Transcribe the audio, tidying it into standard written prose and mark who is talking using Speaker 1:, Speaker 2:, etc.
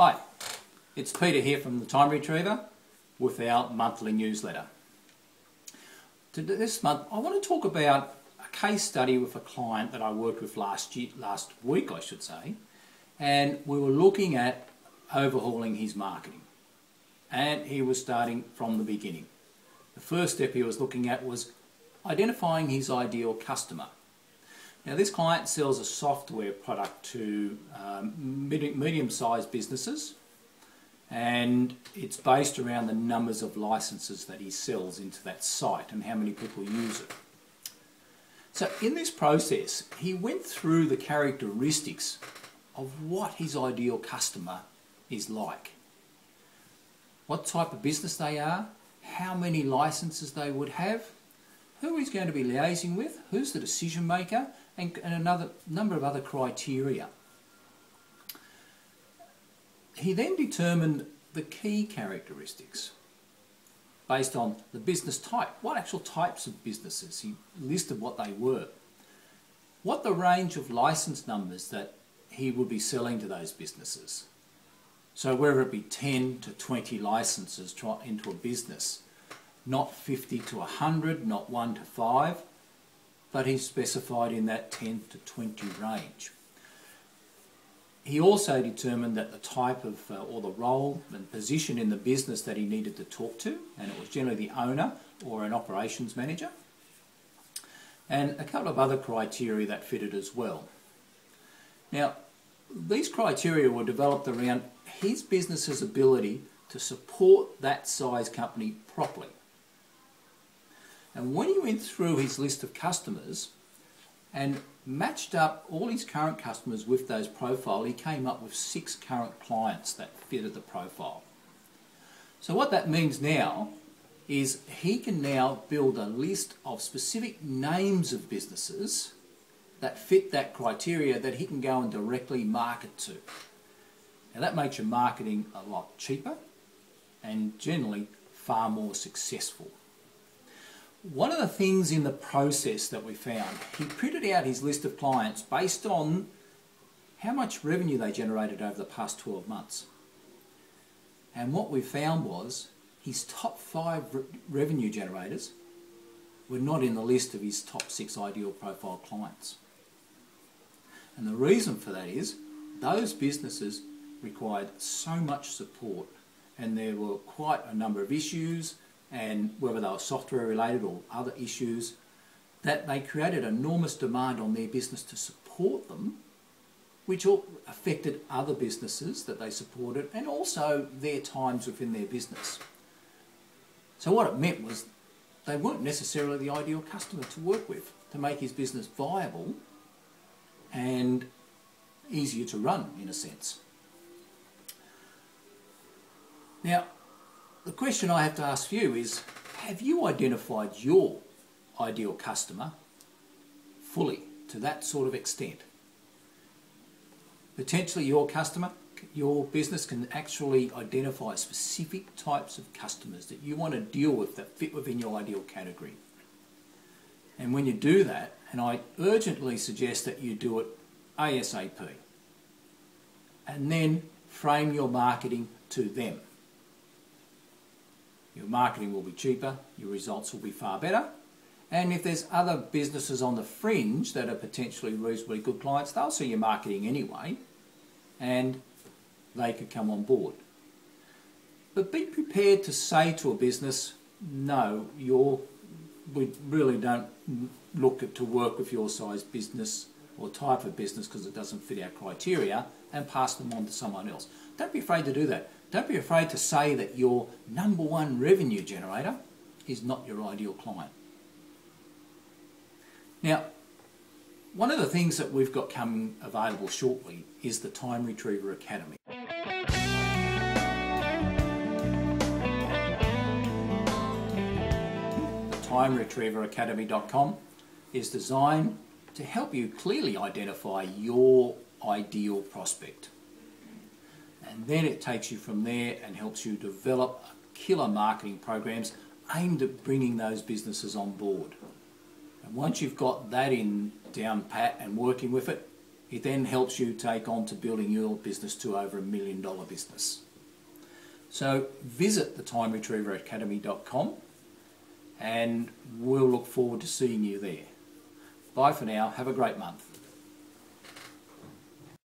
Speaker 1: Hi, it's Peter here from the Time Retriever with our monthly newsletter. This month I want to talk about a case study with a client that I worked with last week, and we were looking at overhauling his marketing, and he was starting from the beginning. The first step he was looking at was identifying his ideal customer. Now, this client sells a software product to medium-sized businesses, and it's based around the numbers of licenses that he sells into that site and how many people use it. So in this process, he went through the characteristics of what his ideal customer is like. What type of business they are, how many licenses they would have, who he's going to be liaising with, who's the decision maker, and another number of other criteria. He then determined the key characteristics based on the business type. What actual types of businesses? He listed what they were. What the range of license numbers that he would be selling to those businesses. So whether it be 10 to 20 licenses into a business, not 50 to 100, not 1 to 5, but he's specified in that 10 to 20 range. He also determined that the type of, or the role and position in the business that he needed to talk to, and it was generally the owner or an operations manager, and a couple of other criteria that fitted as well. Now, these criteria were developed around his business's ability to support that size company properly. And when he went through his list of customers and matched up all his current customers with those profiles, he came up with 6 current clients that fitted the profile. So what that means now is he can now build a list of specific names of businesses that fit that criteria that he can go and directly market to. Now that makes your marketing a lot cheaper and generally far more successful. One of the things in the process that we found, he printed out his list of clients based on how much revenue they generated over the past 12 months. And what we found was his top 5 revenue generators were not in the list of his top 6 ideal profile clients. And the reason for that is those businesses required so much support, and there were quite a number of issues, and whether they were software related or other issues, that they created enormous demand on their business to support them, which all affected other businesses that they supported and also their times within their business. So what it meant was they weren't necessarily the ideal customer to work with to make his business viable and easier to run, in a sense. Now, the question I have to ask you is, have you identified your ideal customer fully to that sort of extent? Potentially your customer, your business can actually identify specific types of customers that you want to deal with that fit within your ideal category. And when you do that, and I urgently suggest that you do it ASAP, and then frame your marketing to them. Your marketing will be cheaper, your results will be far better, and if there's other businesses on the fringe that are potentially reasonably good clients, they'll see your marketing anyway, and they could come on board. But be prepared to say to a business, no, we really don't look to work with your size business or type of business because it doesn't fit our criteria, and pass them on to someone else. Don't be afraid to do that. Don't be afraid to say that your number 1 revenue generator is not your ideal client. Now, one of the things that we've got coming available shortly is the Time Retriever Academy. The TimeRetrieverAcademy.com is designed to help you clearly identify your ideal prospect. And then it takes you from there and helps you develop killer marketing programs aimed at bringing those businesses on board. And once you've got that down pat and working with it, It then helps you take on to building your business to over $1 million business. So visit thetimeretrieveracademy.com and we'll look forward to seeing you there. Bye for now. Have a great month.